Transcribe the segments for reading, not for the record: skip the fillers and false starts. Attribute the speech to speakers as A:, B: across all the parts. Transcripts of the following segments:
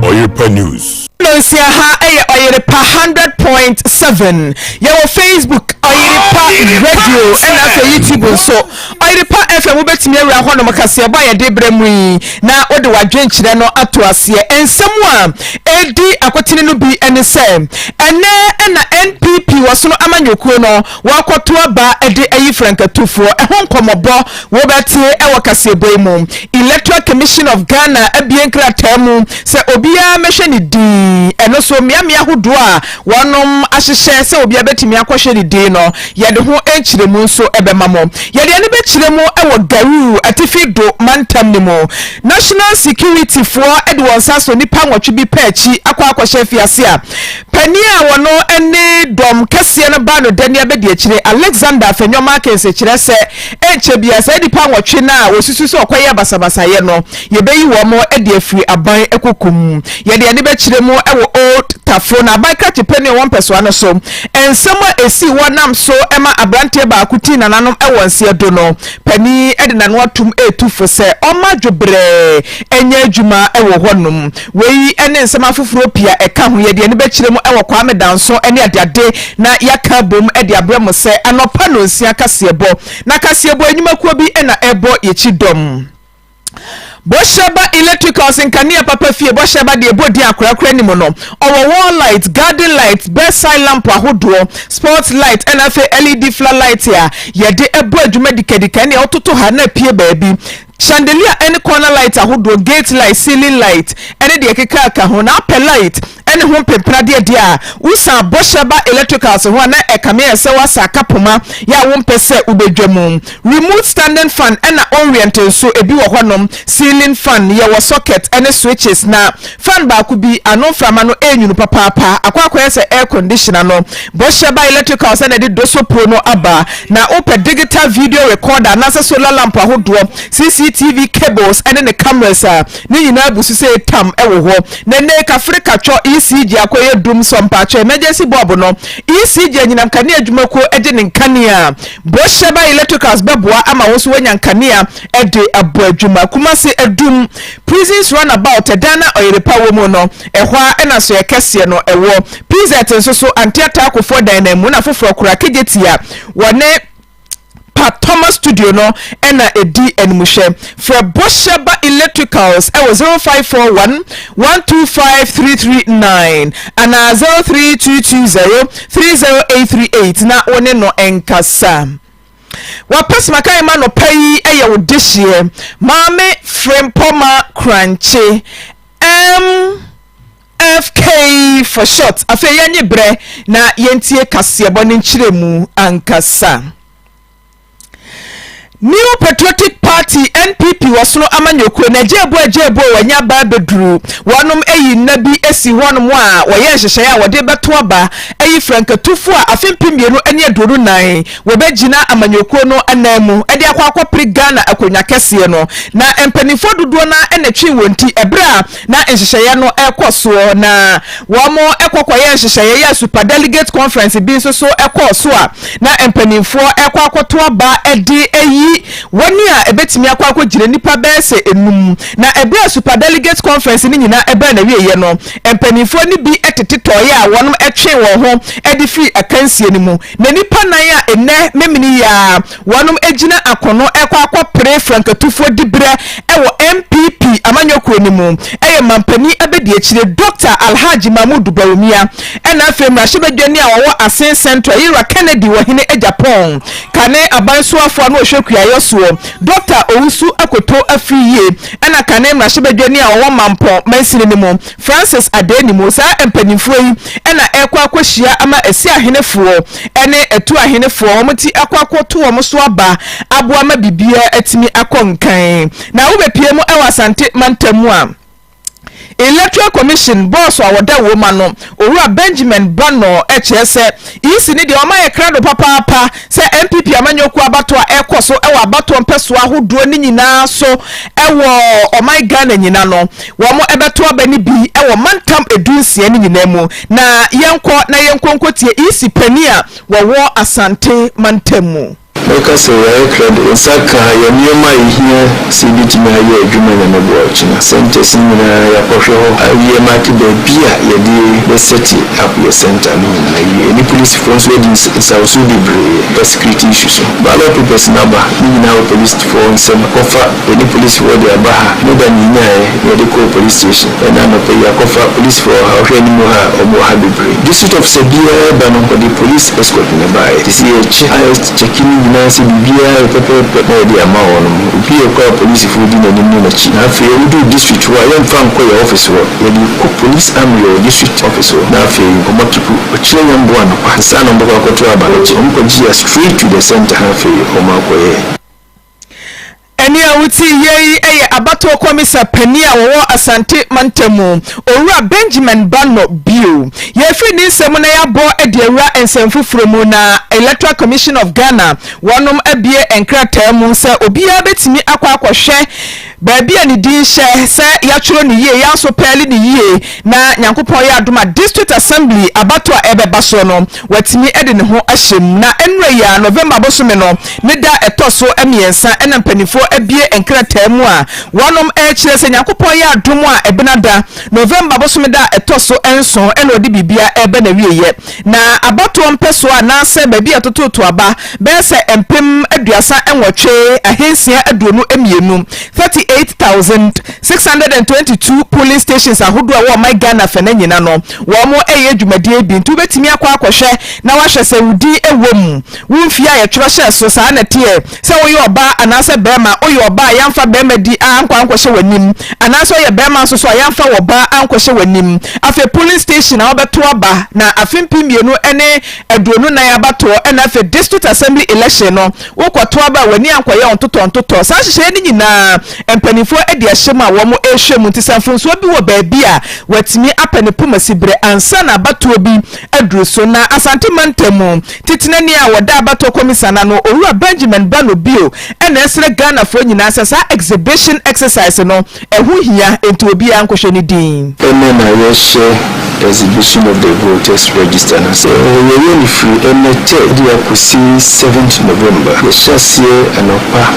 A: Oyerepa News.
B: Oyerepa 100.7. Your Facebook Oyerepa Radio and after YouTube so Oyerepa FM ubetimi awura ho no makase ba ye de bremui na ode wadwen kire no ato ase ensemu edi akotine no bi ene se ene na NPP wasono amanyokuo no wakoto aba ede ayi frankatufo ehon nkomobo wo betie ewo kasebo mu Electoral Commission of Ghana abienkra tamu se obia mehwe ni di eno so miamia hodo a wonom ahyehye se obia betimi akohwe ni di no yede ho enchiremu nso ebemamo yede ne bechiremu ewo garu atifido mantam ni mo National Security for Edward Sasso nipa nwotwe bi pachi akwa fiase a pani a wono ene dom kase no ba no dani abedi akire Alexander Fenyoma kese kire se enche bia se nipa nwotwe na wosusu se okoye basabasa ye no yebeyi wo mo edi afiri aban ekokum yede ne bechiremu ewo old tafo na bika chepeni one person no so ensema esi wonam so ema abrante ba akuti na nanom ewo nse do no pani ede na no atum etufo se oma dwobre enya adwuma ewo honum wei ene nsema foforo pia eka ho yede ne bechiremu ewo kwame danso ene adade na yaka bom ede abramo se anopa no nsia kasebo na kasebo enyumakuo bi ena ebo yechidom Bosheba electricals in Kania Papa Fie Bosheba de body akrakra ni mo no our wall light garden light bedside lamp ahodo sports light NFA LED floodlight ya yede ebo adwuma dikadika ne ototo ha na pie baabi chandelier any corner light ahodo gate light ceiling light any de keka ka ho na apple light any ho pempra de a usa Bosheba electricals ho na ekame se wasa kapoma ya wo mpese ubedwam remote standing fan na orient so ebi wo honom ceiling fan ye wo socket any switches na fan ba ku bi ano frama no enyunu papa akwa se air conditioner no Bosheba electricals na de doso pro no aba na open digital video recorder na solar lamp ahodo CCTV cables and the cameras ni nyina busu se tam ewo ho na ne Africa cho ECG akoye dum sompa cho emergency bulb no ECG nyina nkane adwumako ede ne nkane a Bosheba electricals beboa ama wo so wanya nkane a ede abo adwuma kuma se edum prisons run about edana Oyerepa wo mu no ehwa ena so yekese no ewo PZ nso so antiata akofo dan na mu na foforo kura kejetia wone Thomas Studio no ena edi enmushe for Bosheba electricals e was 0541 125 and 03220 30838 na one no enkasa wapes makai ma no pai eye wodihie Maame Frimpomaa Korankye MFK for short afa yenye bre na yentie kasebo ne nchiremu ankasa New Patriotic Party NPP wasono amanyokuo na jebo wanya ba bedru wonom eyi nabi esi wonom a woye hyehyɛ a wode beto aba eyi frankatufo a afempimienu ene aduru nan wobegina amanyokuo no anamu ede akwa pri Ghana akonya kese no na empanifo dodo na enetwe wonti ebra na nhyehyɛ no ekoso na womo ekokoye nhyehyɛ ya super delegate conference bi so ekoso a na empanifo ekwakoto aba ede eyi woni a ebetimi akwa gire nipa bese enum na ebe super delegate conference ni nyina ebe na wieye no empanifo ni bi etetetoye a wonom etwe wo ho edi free akansie ni mu na nipa nan a enne memini ya wonom egina akono ekwa pre frankatufo dibre ewo MPP amanyoko ni mu eye mampani abedi akire Dr. Alhaji Mahmoud Bawumia ena femra shebedwani a wo Asen Central Ira Kennedy wo hene Japan kane abanso afo na ohwekua yoso Dr. Owusu akoto afiye ena kane mrashebedwani a wo mampo mansini ni mu Francis Adeni mu sa empanifo yi ena ekwa ama esi ahenefuo ene etu ahenefuo omuti akwakoto wo so aba aboa ma bibia atimi akonkan na wo bepie mu ewa Asante mantamu a Electoral Commission boss wa woda wo ma no owura Benjamin Bano echese isi ni de o ma ye krado papa se MPP amanyoku abato a ekoso ewo abato mpeso ahodo ni nyina so ewo o my Ghana nyina no wo mo ebeto abani bi ewo mantam edunsie ni nyina mu na yenko nkotie isi pania wo Asante mantamu
A: Because I cried in Saka, your near my here, see it in my year, Juman and a watch. Sent a similar Yaposho, I hear Martin the Pia, your day, the city up your center. Any police force weddings is also the security issues. But a lot of people number, now police force some offer, any police for their Baha, no than in the police station, and I'm a pay a offer police for how any more or more happy break. District of Sabia, Banon for the police escort in the by. This year, checking. Nancy Bibia, Pepper, the amount of police food in the Ninachi. Now, if you do district, I am from Koya officer, you police army or district officer. Now, if you come up to a children, one son of Bakatua, straight to the center half of Omakoye.
B: Eni awuti yei abato komisa penia wo Asante mantamu owura Benjamin Bano bio ye fi ni nsem na ya bo ediawura ensemfufuro mu na Electoral Commission of Ghana wonom abie enkrata mu se obia betimi akwakohwe baabi ani din hye se ya churo ni ye ya so peli ni ye na nyankopon ya adoma district assembly abato ebeba so no watimi ede ne ho ahyem na enre ya November bosome no ne da etoso emiensa ena mpanifo abie enkrata mu a wonom kire se nyankopon ya adom a ebenada November bosome da etoso enso ena odi bibia ebe na wieye na abato mpeso a na se baabi atototo aba be se empem aduasa enwotwe ahensia aduonu emienu 38,622 polling stations ahodo a wo my Ghana fene nyina no wo mo dwumadie bi ntu betimi akwakohwe na wahwe se wudi ewom wumfia ye twehye so saa na tie se wo ye oba anase bema o ye oba yamfa bema di ankwankohwe wanim anase ye bema so yamfa wo ba ankohwe wanim afi polling station a obeto aba na afimpi mienu ene aduonu na ya bato ena afi district assembly election no wo kwato aba wani ankoye ontoto saa hye ni nyina empanifo edi ahyema wo mo ehwem ntisanfonso bi wo baabi a watimi apane pomasibre ansa na batuo bi aduru so na Asante mantamu titinani a woda abato komisana no owura Benjamin Bano bio ena esre Ghana fo nyina sasa exhibition exercise no ehu hia enti obi ankohwe ni din
A: na yeshe exhibition of the voters register na say we really free emete dia kusi 7th November yeshasie anopa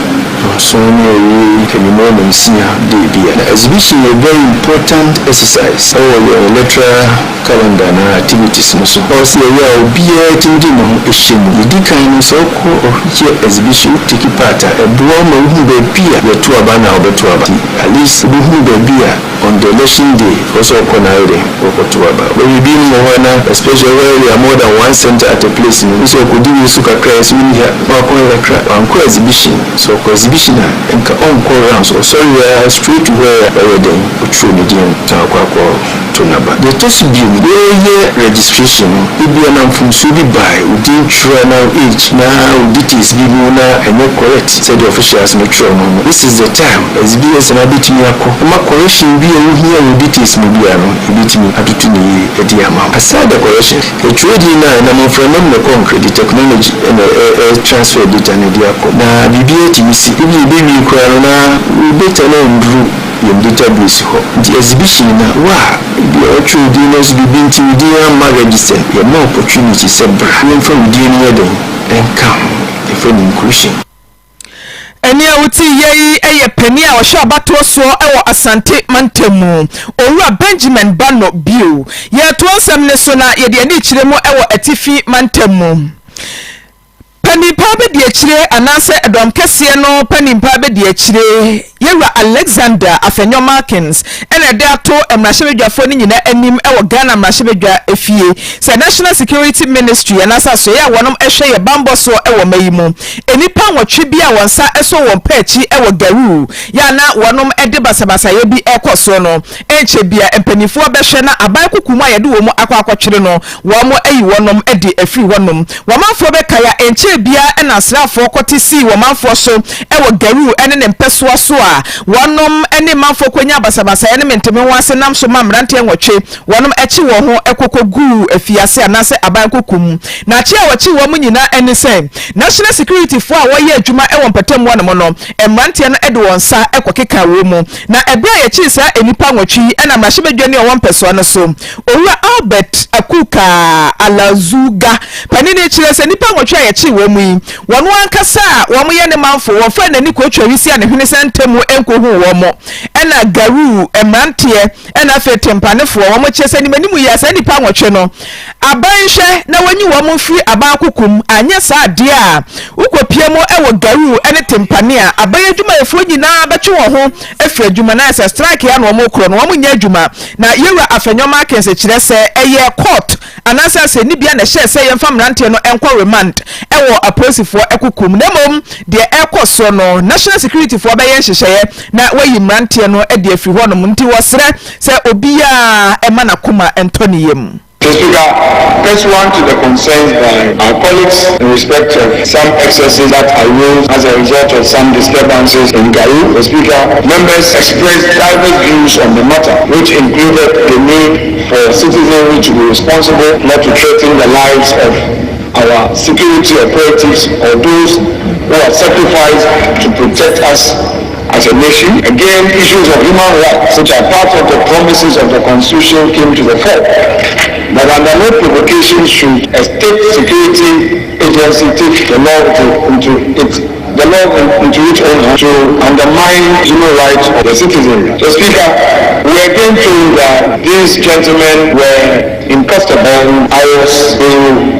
A: so no kemimo nsia de bia na exhibition is a very important exercise our electoral calendar na activities no so also we are bia tindi no ehemu dikan no so ko ohiche exhibition take part a bro ma hu be bia we to aba na obeto aba at least we hu be bia on the election day also ko na ire ko to aba we be no wana especially where we are more than one center at a place no so ko di su ka crash we here ba ko electoral ko exhibition so ko exhibition enka on ko round so sorry we are straight to where we dey true medium ta kwa to naba the test be registration ibi na mfumsu bi by within true now age now details bi mu na ene correct said the officials make sure no this is the time as bi as na bitimi akoma correction bi ewu here with details mu bi ano bitimi atutu ni edi ama aside the correction the trading na mo from no concrete technology and transfer data na dia ko na bibi timisi ibi bi ko na data na ndru in database ho the exhibition na wa the actual dealers be been to the register your more opportunity sebra from the near and come if an inclusion
B: eni awuti yei peni a wo hye abato so ewo Asante mantamu owura Benjamin Bano bio ye to nsem ne so na ye de ani kiremu ewo atifi mantamu panimpa be de akire anase edom kese no panimpa be de akire yewura Alexander Afenyo Markins ene de ato emrahwedwafo ni nyina anim ewo Ghana emrahwedwa efie se National Security Ministry anasa so ya wonom ehwe ye bambo so ewo mayimu enipa nwotwe bi a wonsa eso won paachi ewo garu ya na wonom ede basabasa ye bi ekoso no enche bia empanifo behwe na aban kukumu a ye de wo mu akwakotwere no wo mo ayi wonom ede afiri wonom womanfo be kaya enche bia na asrafo kwoti si wo manfo so ewo garu ene ne mpesoa so a wonom ene manfo kwanya basabasa ene menteme wase nam so mamrante enwotwe wonom echi wo ho ekokogu afiase anase aban kokum na chi a wachi wo munyina ene se national security fo a woye adwuma ewo mpatam wonom no emrante no ede wonsa ekokeka wo mu na ebra ye chi sa enipa nwotwi ena mrahye bedwane o wonpesoa no so owura Albert Akuka Alazuga panini chire se nipa nwotwa ye chi wo mu yi wono ankasa wo mo ye ne manfo wo fa nani ko atwa wisi a ne hwene sentemu enkohu wo mo ena garu emrante ena fe tempanefo wo mo chese ni manimu ya se nipa nwotwe no abanhwe na wanyi wo mo firi abakokum anya sa de a ukopie mo ewo garu ene tempane a abayadwuma efo nyina betwe wo ho efri adwuma na se strike ya no wo mo kro no wo mo nya adwuma na yewura afanyoma kense chire se eye court anasa se ni bia na hye se yemfa mrante no enko remand ewo aposifo ekokum na mom de ekoso no national security fo baye hyehyeye na wayi mrante no e de afiri ho no nti wosre se obia ema na kuma entoniyem.
C: Mr. Speaker, first one to the concerns by our colleagues in respect of some excesses that arose as a result of some disturbances in Garu. Mr. Speaker, members expressed diverse views on the matter, which included the need for citizenry to be responsible, not to threaten the lives of our security operatives or those who are sacrificed to protect us as a nation. Again, issues of human rights, which are part of the promises of the Constitution, came to the fore. But under no provocation should a state security agency take the law into its own hands to undermine human rights of the citizenry. So, Speaker, we again told that these gentlemen were in custody, and I was to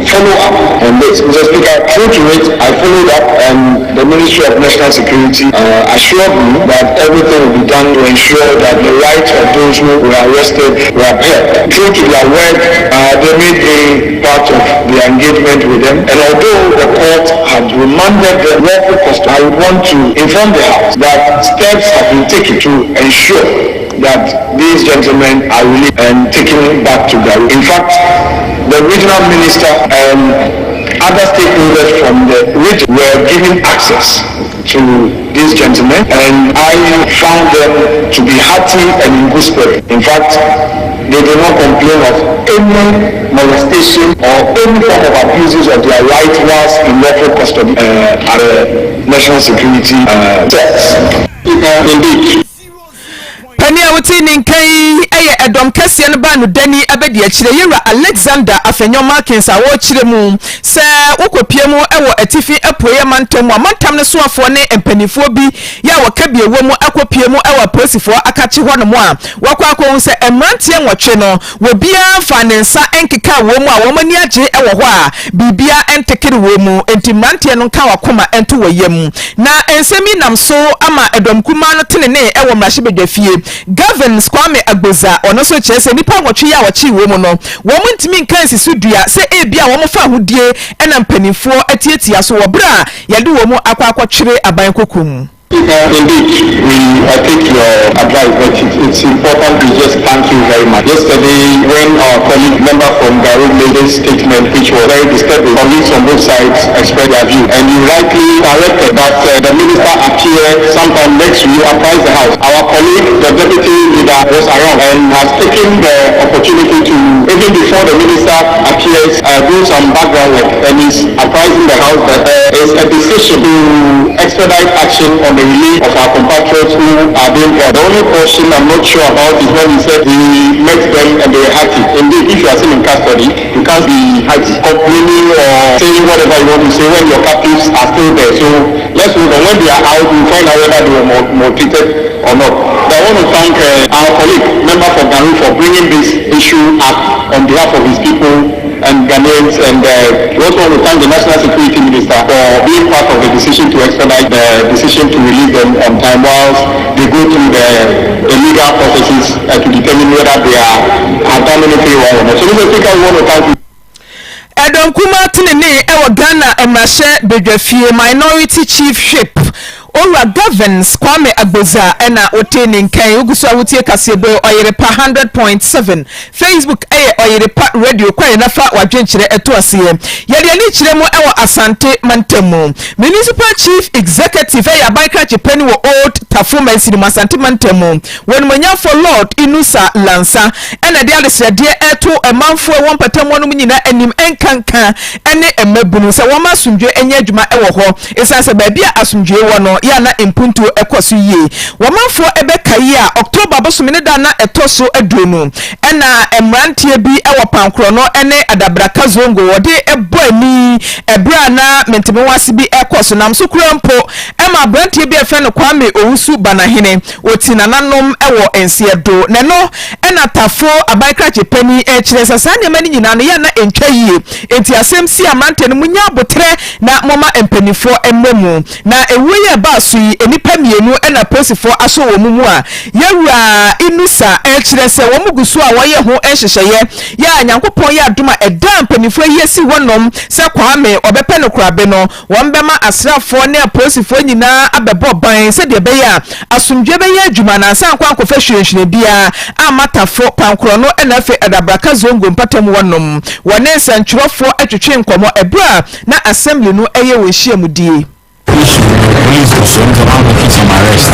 C: follow up on this. Mr. Speaker, true to it, I followed up, and the Ministry of National Security assured me that everything will be done to ensure that the rights of those who were arrested were upheld. True to their word, they made a part of the engagement with them, and although the court had remanded the lawful custody, I would want to inform the House that steps have been taken to ensure that these gentlemen are released and taken back to Garu. In fact, the regional minister and other stakeholders from the region were given access to these gentlemen, and I found them to be hearty and in good spirit. In fact, they did not complain of any molestation or any form of abuses of their right whilst in lawful custody at the national security cells. Indeed.
B: Pania wuti ninkai eye edom kese ne ba no dani abedi akire yewra Alexander Afenyoma Kensa wo kire mu se ukopie mu ewo atifi epoye mantam amantam ne soafo ne empanifo bi ya wakabie wo mu akopie mu ewo posifo akachi ho no mu a wakwa akon se emrantie nwotwe no wo bia fa ne nsa enkeka wo mu a wo mani age ewo ho a bibia entekere wo mu enti mrantie no ka wakoma ento wo yam na ensemi nam so ama edom kuma no tenene ewo mrahye bedwafie Governors Kwame Agboza ono so chese nipa nwotwe ya wachi wo mu no wo mu ntimi nkan sisu dua se ebia wo mu fa hodie ena mpanifo atietia so wo bra yade wo mu akwakotwere aban kokum.
C: Indeed, I take your advice, but it's important to just thank you very much. Yesterday, when our colleague member from Garu made a statement which was very disturbing, colleagues on both sides expressed their view, and you rightly corrected that the minister appeared sometime next week apprised the House. Our colleague, the deputy leader, was around and has taken the opportunity to, even before the minister appears, do some background work, and is apprising the House that there is a decision to expedite action on the relief of our compatriots who are being held. The only portion I'm not sure about is when he said he met them and they were happy. Indeed, if you are still in custody, you can't be complaining or saying whatever you want to say when your captives are still there. So let's move on. When they are out, we'll find out whether they were maltreated or not. But I want to thank our colleague, member for Garu, for bringing this issue up on behalf of his people and Ghanaians, and we also want to thank the National Security Minister for being part of the decision to expedite the decision to release them on time whilst they go through the legal processes to determine whether they have done anything wrong or not. So, Mr. Speaker, we want to thank you.
B: Edom kuma tinene ewo Ghana emrahye bedwafie minority chief ship Ora Governs Kwame Agboza ena oteni nkan ugusu awutie kasebe Oyerepa 100.7 Facebook Oyerepa radio kwa nafa wadwenkyere eto asiye yede ani kyerɛ mu ɛwɔ Asante Mantemu Municipal Chief Executive Abaika Chipeni wo Old Tafuma Nsiri Asante Mantemu wenumanya for Lord Inusa Lansa ena de adesede eto emanfo won patemu no nyina anim enkanka ene emabunu sɛ wɔma asundwe enye adwuma ɛwɔ hɔ esanse baabi a asundwe wɔ no ya na impuntu ekoso yie wɔmanfo ebeka yi a October bosomene da na etoso aduonu ena emrantie bi ɛwɔ pankro no ene adabraka zongo wɔde ebo ani ebra na menteme wase bi ekoso nam so kurampo ema abrantie bi efe no Kwame Owusu Banahene oti nananom ɛwɔ ensiedo neno ena tafo Abaika Chipeni kyerɛ sasa nyama ni nyina no ya na entwa yie enti asem si amrante no munya abotre na moma empanifo emmemu na ewuye ba so yi enipa mienu ena posifo aso wo mu a yewura Inusa kyerɛ sɛ wo mugusu a wɔyɛ ho ɛhyehyɛye ya nyankopɔn ya adoma ɛda empanifo yesi wonom sɛ Kwame ɔbɛpɛ no korabe no wɔn bɛma asrafo ne posifo nyina abɛbɔ ban sɛ de bɛya asomdwe bɛyɛ adwuma na san kwa nkɔfa hwehwehwe bia amatafo pankro no ena fe adabraka zongo mpatam wonom wɔne nsantwerɛfo atwetwe nkɔmɔ ebra na assembly no ɛyɛ wɔ hyiamudie
D: Police also making some arrest.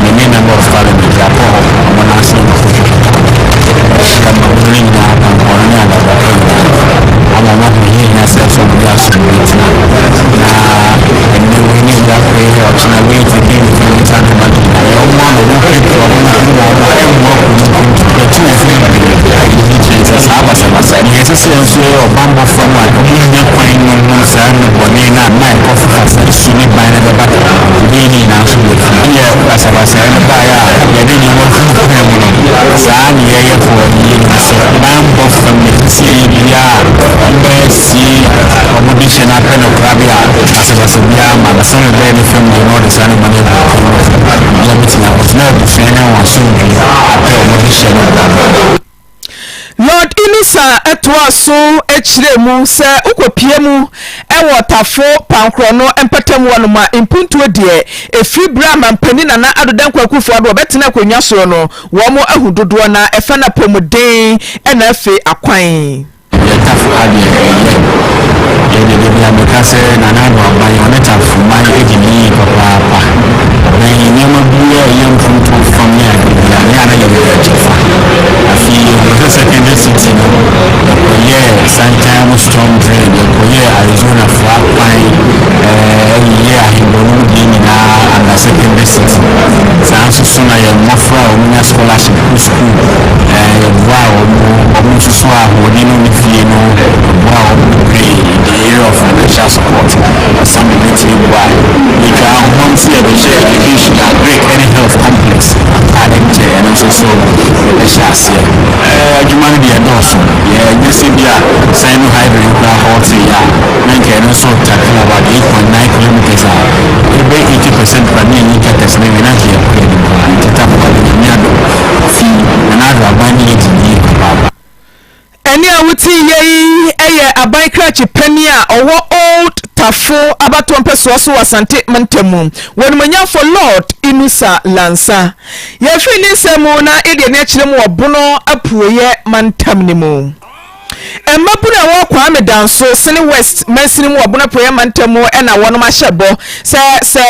D: The main member of parliament,
B: Lord Inusa etwaso echiremu se ukopiemu ewo tafo pankro no empatemu wanoma impuntu de efibra mampani na adodan kwakufu ado betena kwenwa so no wo mo ahudodo na efa na pomuden ena efe akwan
D: tafo ade ye de bia mekase na na do aban one tafo man ejini papa na nyama bia yempuntu family ya na ye jefa afi the secondary city sometime storm drain Arizona flat line hindonu dini na secondary city sanso suna ya mafra omunya scholarship school wow omususu ahodino ni fie no wow the area of financial support some military why we can home see a education break any health complex and also so human be also you see sign hydrogen hot and also talking about 8.9 kilometers about 80% per year you get this name not here
B: eni awuti yei eye Abaika Chipeni a owo Old Tafo abato mpeso so Asante Mantemu wonumanya for Lord Inusa Lansa ye fi ni semu na ede ne kyerem obono apuoye mantam ni mu Emmabuna wo Kwame danso sene West mesini mu obono apuoye mantamu ena wonom ahyebo se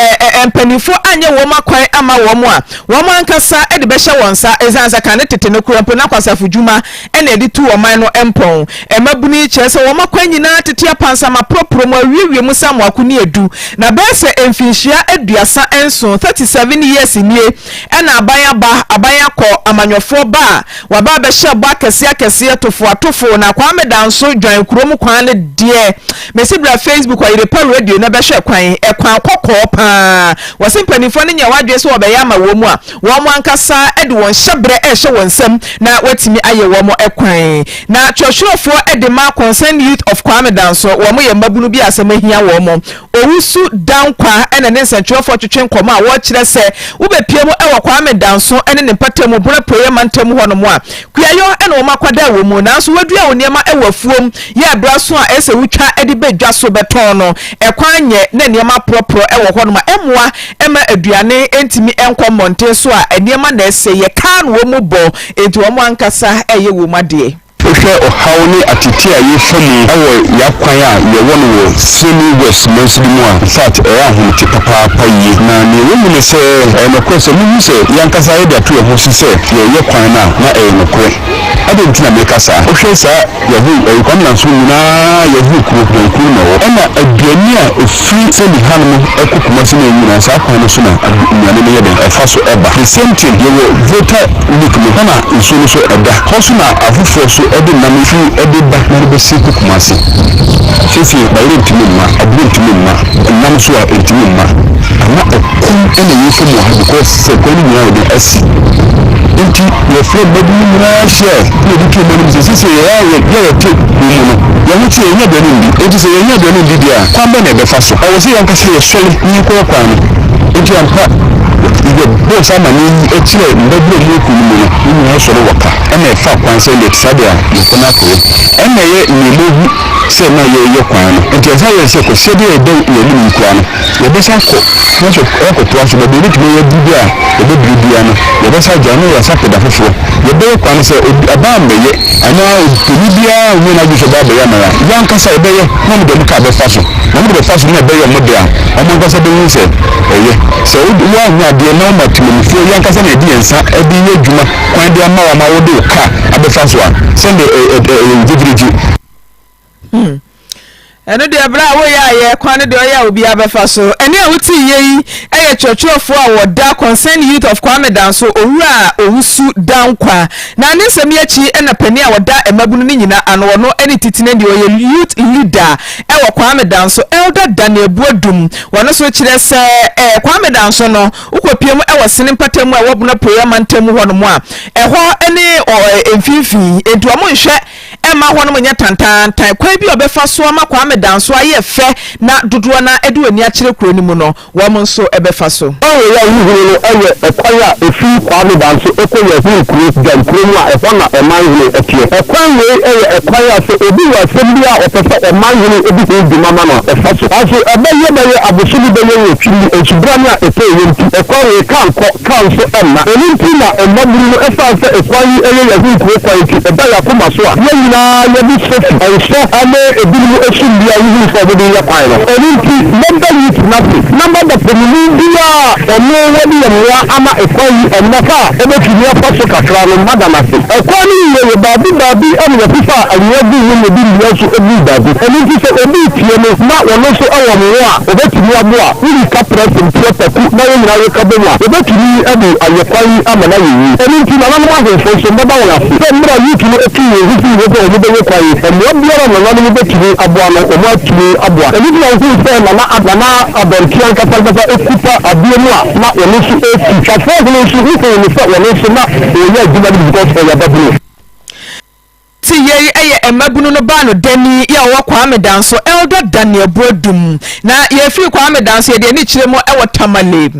B: empanifo anye wo makwan ama wo mu a wo mankasa ede be hye wonsa ezansa kan tete ne kurampo na kwasafo dwuma ena ede tu wo man no empon emmabuni kyerese wo makwan nyina tete apansa ma propro mu awiewie mu sam akuni edu na bese emfinhia aduasa enso 37 years nie ena abaya ko amanyofo ba waba be hye bo akese tofo na Kwame Kwame Danso join kurom kwan ne de mesibra Facebook Oyerepa radio na be hwe kwan ekwan kokko pa wasimpanifo ne nya wadwe so obeya ma wo mu a wo mo ankasa ede won hyebre ehye won sam na watimi aye wo mo ekwan na twotworofo ede ma concern youth of Kwame Danso wo mo ye mabunu bi asem ahia wo mo owusu dankwa ene ne nsantwofo twetwen koma a wo kire se wo be pie mu ewo Kwame Danso ene ne patamu bura proyema ntam ho no mo a kuayo ene wo makwada wo mu na so wadua wo niema ewo afuom ye adra so a ese wutwa ede bedwa so beton no ekwanye na niema propro ewo ho no ma emwa ema aduane entimi enko monte so a niema na ese ye kan wo mu bo enti wo mo ankasa eye wo made
C: Ohwe ohawni atiti aye famu awo yakwan a ye wono wo semi west monsidi a fat ahun ti papa payi na ne wo mu se no kwese mu se yankasa ye da to ho se ye kwan na no kwe ade ntina me kasa ohwe sa ye hu kwam na so nyina ye hu ku no wo na aduani a ofri se ni hanmu ekukuma se na nyina sa kwan no so na nyane ne ye den efa so eba the same thing ye wo voter leak mo na nso no so eda ho so na afufo so ede na me fi ede ba na be se kumase fifi ba ire ntimi ma abu ntimi ma nam so a ntimi ma ama okun ene yefu mo ha because se kwani nyina wo de asi enti ye fro babu nyina share ne di to mo se se ye te mo no ye mu ti ye de no ndi enti se ye de no ndi dia kwamba na be fa so awo se yanka se ye sole ni ko kwa no enti ampa ibe bo sama ni etire ndabro mu ku mu no ni so ro waka ena fa kwan se le tsadia ni kona ko ena ye ni mohu se na ye kwan no enti fa ye se ko se de e do ye ni kwan no ye be sa ko na so ko to aso be ni timo ye bibia ye be bibia no ye be sa jano ya sa pe da fofo ye be kwan se aba me ye ana bibia wo na bi so ba be ya na ya nkasa e be ye na mo de ka be fa so na mo de fa so na be ye mo de a o mo nkasa be yin se eye se wo nya de na ma timofo yankasa na edi ensa edi ye djuma kwan de ama wa ma wo de ka abefa so a sende jijiji
B: eno de bra wo ya ye kwan de oya obi abefa so ene a wuti yeyi eye churchofo a woda concern youth of Kwame Danso owura owusu dankwa na ne nsem ye chi ena pani a woda emabunu ni nyina ano no ene titine de oye youth leader ewo Kwame Danso elder Daniel Buadum wono so kire se Kwame Danso no ukopiem ewo sene mpatamu a wobuna proyama ntamu ho no mo a eho ene emfifi entu amo nhwe ema ho no nya tantan kwa bi obefa so ama Kwame Danso aye fe na dodo na eduani a kire kuro ni mu no wo mo nso ebefa so
E: owo ya wuhuru no eye ekwaya efi Kwame Danso ekoye hu kuro jan kuro mu a efo na emanhene etie ekwan we eye ekwaya so obi wa sembi a opefa emanhene ebi hu di mama no efa so aso ebeye beye abosuli beye otwili esubrani a epe yenti ekwan we kan so emma elimpi na emaburu no efa se ekwan eye ya hu kuro kwa enti ebaya koma so a yina ya bi sofi enso ame ebimu esumbi a hu for body ya kwai no elimpi member youth number the community ono wadi ya mwa ama ekwan emaka ebetumi afa so kakra no madama se ekwan ye babi ame fifa awadi ni bi nyaso ebi babi elimpi se obi tie no na wono so awo mwa obetumi aboa uri ka president teku na ye nyina ye ka bo a obetumi ade ayekwan ama na yi elimpi na nanu ma ho so mbaba wona se mra youth no ekiye hifi wo bo mo be kwai emwa biara na nanu betumi aboa no omo atumi aboa elimpi na hu se na abontian kasa ekupa abiemu a na wono so eti chafo ho so hu ko ni se wono so na oya djuma di because oya babu
B: ti ye eye emabunu no ba no dani ya wo Kwame Danso elder Daniel Buadum na ye fi Kwame Danso ye de ni kire mo ewo Tamale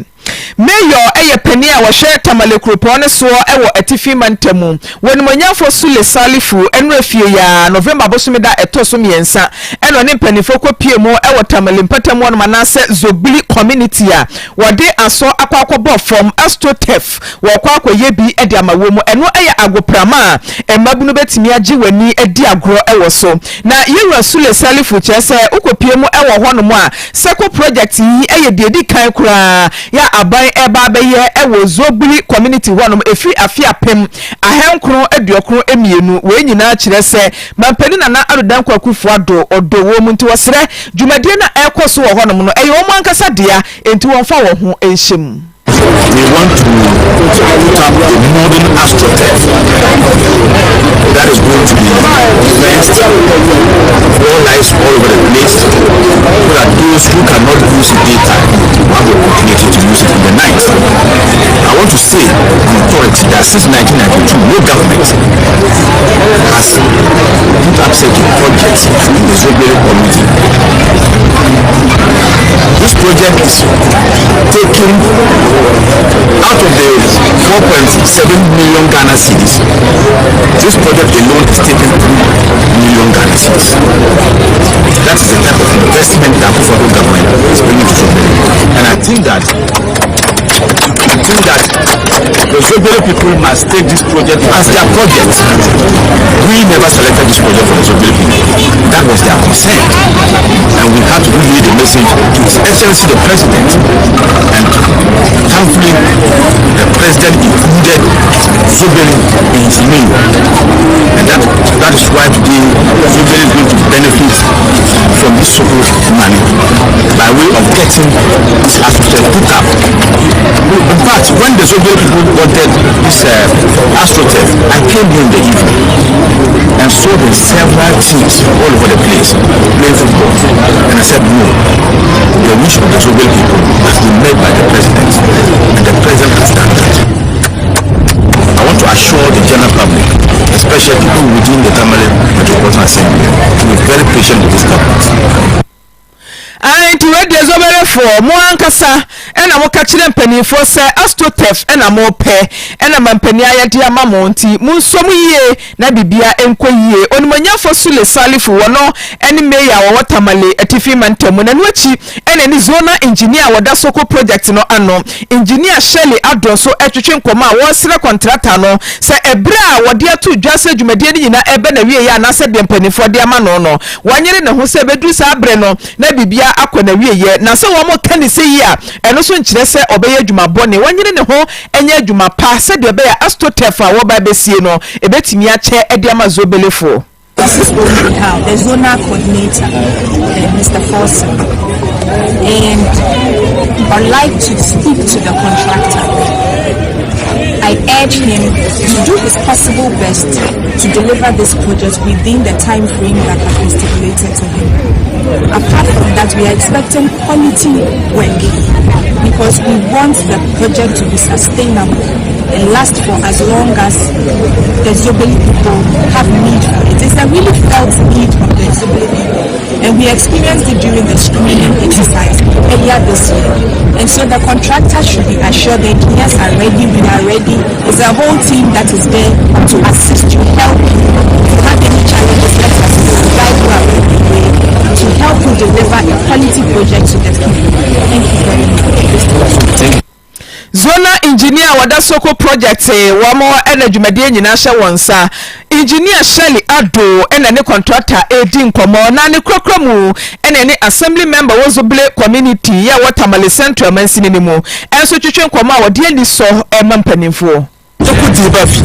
B: Mayor eye pani a wo hwe Tamale Kropone so ewo atifi mantamu woni monyafo Sule Salifu enra fie ya November bosumida etoso miensa eno ne panifo kopie mo ewo Tamale mpatamu no manase Zobili community a wode aso akwakobo from Astrotef wo kwakwaye bi edi amawomu eno eye agoprama emabunu betimi agi wani edi agro ewo so na yewura Sule Salifu chese ukopie mo ewo ho no mo a seko project yi eye de edi kan kura ya aban eba beye ewo Zobili community honom efi afia pem ahenkro aduokro emienu we nyina kire se mampani na adodan kwakufu ado odo wo mu nti wosere dwumadie na ekoso wo honom no eyo mo ankasa dia enti wonfa wo ho enhyem.
C: We want to put up a modern Astrotech that is going to be fenced
D: want to say on authority that since 1992, no government has put up such a project in the Zobele community. This project is taking out of the 4.7 million Ghana cedis. This project alone is taking 2 million Ghana cedis. That is the type of investment that the federal government is bringing to Zobele. And I think that the Zobele people must take this project as their project. We never selected this project for the Zobele people. That was their concern. And we had to relay the message to His Excellency the President. And thankfully, the President included Zobele in his name. And that is why today Zobele is going to benefit from this support money by way of getting this associate put up. In fact, when the Zobele people wanted this AstroTurf, I came here in the evening and saw the several teams all over the place playing football. And I said, no, the wish of the Zobele people must be met by the President, and the President has done that. I want to assure the general public, especially people within the Tamale Metropolitan Assembly, to be very patient with this government.
B: And to read the Zobele for more ankasa and I'm catching them penny for say AstroTurf and I'm more pay and I'm a penny I dear Mamonti Munsomu ye na bibia enko ye on manya for Sule Salifu wano any mayor or watamale a tifi mantemu and wachi and any zona engineer wadasoko project no ano engineer Shelley Adon so etwetwen koma wonsira contractor no say ebra wadia to dwase dwumadie ni na ebe na wie ya na se de penny for de ama no no wanyere ne ho se bedru sa abre no na bibia akona wieye na se wo mo kani se yi a eno so nkire se obeye adwuma bone wanyere ne ho enye adwuma pa se de obeye AstroTurf a wo ba besie no ebetimi a che ede ama Zobelefo.
F: This is the zonal coordinator, Mr. Forson, and I'd like to speak to the contractor. I urge him to do his possible best to deliver this project within the time frame that has been stipulated to him. Apart from that, we are expecting quality work because we want the project to be sustainable and last for as long as the Zobele people have need for it. It's a really felt need of the Zobele people, and we experienced it during the screening exercise earlier this year. And so the contractor should be assured the engineers are ready, we are ready. It's a whole team that is there to assist you, help you. If you have any challenges, let us know. Guide you along the way to help you deliver a quality project to the people. Thank you very much.
B: Zona engineer wadasoko project wamo ena dwumadie nyina hye wonsa engineer Shelley Ado ena ne contractor Edin Komo na ne krokromu ena ne assembly member wo Zobele community ya Watermale Central mansini ni mu enso twetwen Komo a wode ani so emampanimfo
D: Tokuti bafi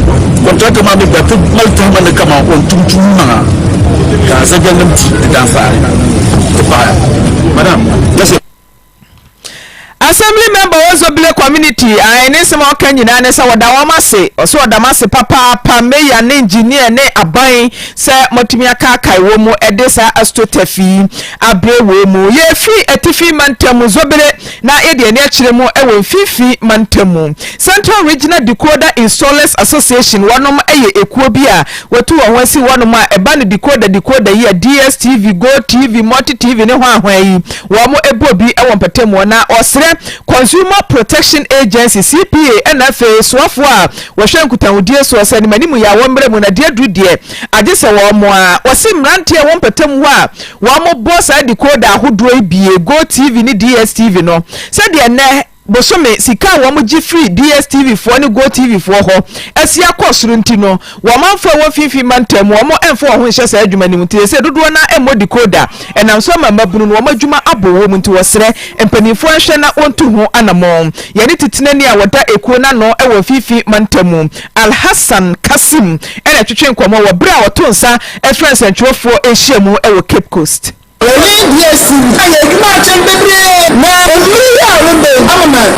D: contractor ma be bafi malta ma ne kama on tuntum na ka za gangam ti dan fa madam yes.
B: Assembly member was Zobele community I ne se ma kan nyina ne se wadawamase so wadamase papa pa meya ne engineer ne aban se motumi aka kai wo mu edesa AstroTurf abre wo mu ye free etifi mantamu Zobele na ede ne akire mu ewo fifi mantamu Central Regional Decoder Installers Association wanom eye ekuo bi a watu wo hwasi wanom a eba ne decoder ye DSTV Go TV Multi TV ne ho ahwan yi wo mo ebo bi ewo mpatamu na osre Consumer Protection Agency CPA NFA swafo a wohwe nkutahudie so osani manimu ya wombre mu na de adudie agese wo mo a wose mrante wo mpatam ho a wo mo boss decoder ahodo ebie Go TV ni DSTV no se de ne bosome sika wo mo gi free DSTV fo ne Go TV fo ho asia kosuru ntino wo manfo wo fifi mantam wo mo enfo ho hye sa adwuma ni mutie se dodo na emo decoder enam so mamabunu no wo madwuma abo wo mu nti wo sere empanifo hye na ontu ho anamo yene titinani a woda ekuo na no e wo fifi mantam Al Hassan Kasim ene twetwen komo wo bra wo tonsa e friends entwofo ehyiamu e wo Cape Coast.
G: Yes, I imagine baby. Now, you are in the government.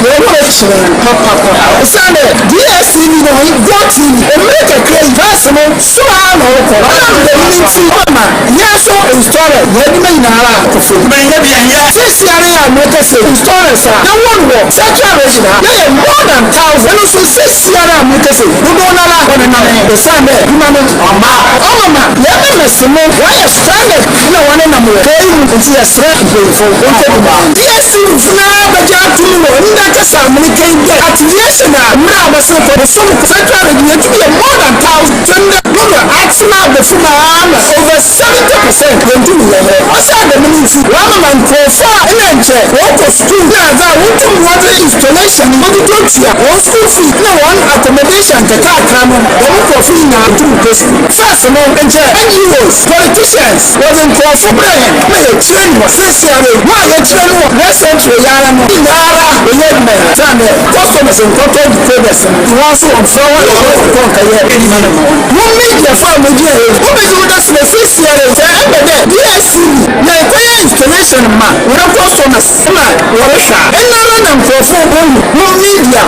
G: Sunday, DSC, you know, got to make a clear investment. So I know, yes, so installed. Let me know. Maybe, yes, this area, America say installers are the one war central region they more than 1,000 and so say Sierra America say we don't allow one another the same human mama let me listen why you stranded no one in America it's a threat for yes now but you have to know that is American at yes now now so for the central region to be more than 1,000 actually the over 70% when you also the ministry Ramaman profile and check what was true that water installation what you don't see one school fee no one accommodation the car cram one for free now to first no and check NGOs politicians wasn't called for brand may a train was necessary why a train was recent to Yara customers and content traders and also on forward one media farm that's the first year installation ma we don't customers and for media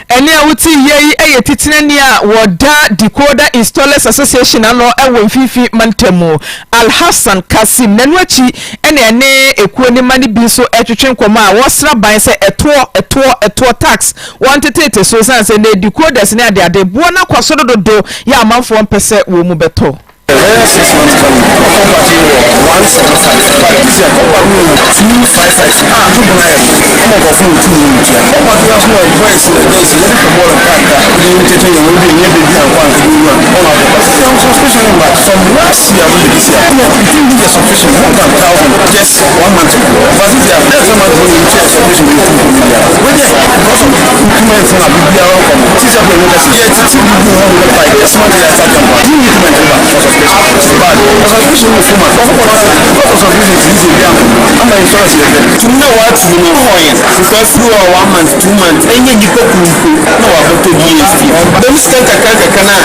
B: Eni awuti yei eye titinani a woda Decoder Installers Association ano ewo mfifi mantemu Al Hassan Kasim nanwachi ene ekuo ni mani bi so etwetwe nkoma a wosra ban se eto tax wantete so sanse ne decoders ne ade buo na kwaso dodo ya amanfo mpese wo mu beto
C: 6 months coming. Once this year, 255. I'm going to phone 2 minutes. I'm going to ask my advice. There's a little more than that. You take your movie and you can one to do one. I'm suspicious about from last year to this year. You think this is sufficient? 1,000 just 1 month ago. But if you have never month when you check sufficient, you can do it. When you have also documents on a BBR outcome, this is a way to see it. It's a good one by this month that I talk about. You need to maintain that. To know what you know because you are 1 month, 2 months, and you go to no about to GST. Don't stand a cana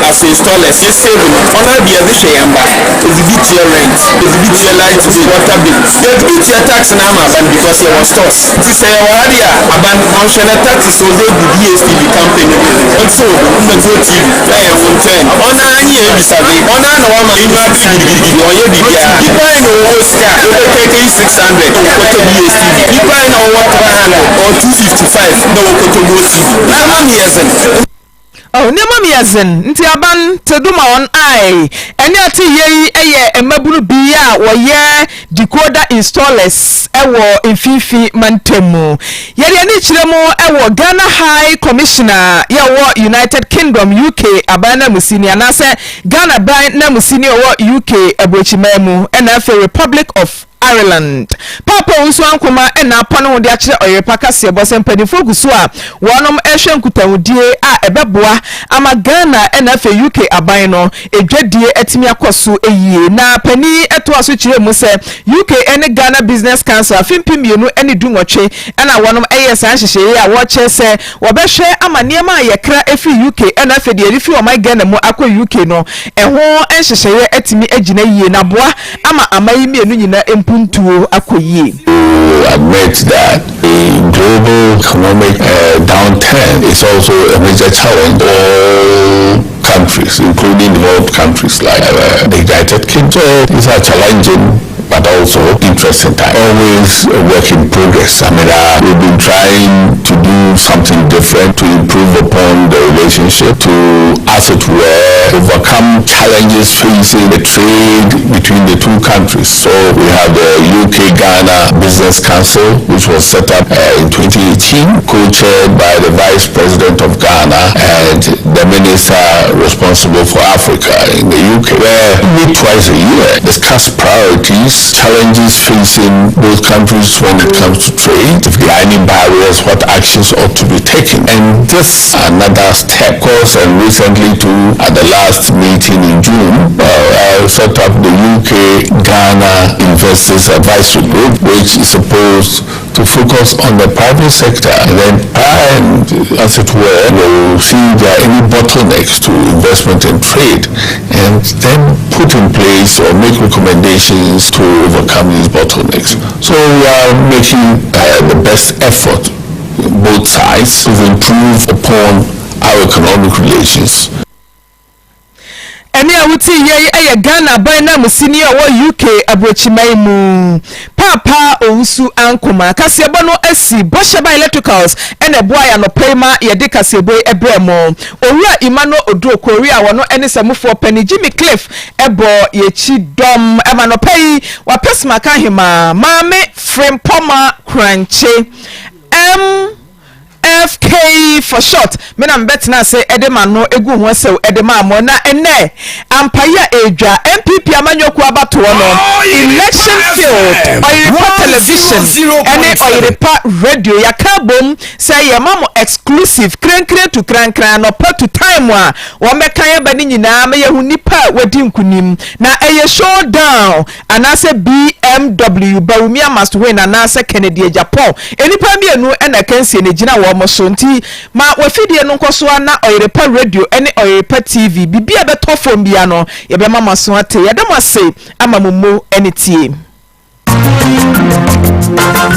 C: as installers. You save on a be a yamba. It's bit your rent, it's bit your light, water bill. You bit your tax now, because you was stores. This is a warrior about function taxes, so they do GST company. Also, the good TV, I will turn on a year, on a woman. You are the you buy no Oscar, you 600, you buy no 100 or 255, no Kotobo.
B: Oh, nema miazen nti aban teduma on ai ene ati yei eye emaburu bia woye Decoder Installers ewo mfifi mantemu yeri ani kiremu ewo Ghana High Commissioner yawo United Kingdom UK abana musini anase Ghana ban na musini wo UK abochimemu ena afa Republic of Ireland papa unso ankoma ena pano wode akire Oyerepa kase bose mpanifo guso a wonom ehwe nkutawudie a ebeboa ama Ghana ena fe UK aban no edwadie etimi akoso eyie na pani eto aso kire mu se UK ene Ghana Business Council afimpiemienu ene dunwotwe ena wonom eye san hyehye a wo che se wobehwe ama niema yekra efi UK ena fe de rifi o my Ghana mu akọ UK no eho enhyehye etimi agina yie na boa ama amayimienu nyina puntuo akoyie.
H: Admit that the global economic downturn is also a major challenge for all countries, including developed countries like the United Kingdom. So these are challenging but also interesting time. Always a work in progress. I mean, we've been trying to do something different to improve upon the relationship, to, as it were, overcome challenges facing the trade between the two countries. So we have the UK-Ghana Business Council, which was set up in 2018, co-chaired by the Vice President of Ghana and the Minister responsible for Africa in the UK, where we meet twice a year, discuss priorities, challenges facing both countries when it comes to trade, if there are any barriers, what actions ought to be taken. And this another step, of course, and recently too, at the last meeting in June, I set up the UK-Ghana Investors Advisory Group, which is supposed to focus on the private sector and then as it were, we'll see if there are any bottlenecks to investment and trade and then put in place or make recommendations to overcome these bottlenecks. So we are making the best effort, both sides, to improve upon our economic relations.
B: ene a wuti ye eye Ghana ban na musini a wo UK abrochimai mu papa owusu ankoma kasebo no asi bosheba electricals ene boya no pema ye de kasebo ebremo owura imano odu korea wono ene samufo pani Jimmy Cliff ebo ye chi dom ema no pay wa pesma ka hima Maame Frimpomaa Korankye MFK for short. Mena mbetna say edema no egu ho sew edema mo na ene ampaya edwa MPP amanyoku abato no election field Oyerepa television ene Oyerepa radio yakabom say ye mamo exclusive krenkre to krankran no part to time wa wo meka ye bani nyina me ye hunipa wadi nkunim na eye showdown anase BMW Bawumia must win anase Kennedy Japan enipa bienu ena kansie ne gina wo so nti ma wafidie no nkoso na Oyerepa radio ene Oyerepa TV bibia betofom bia no ye be mama so ate ye dem ase ama mumo ene tie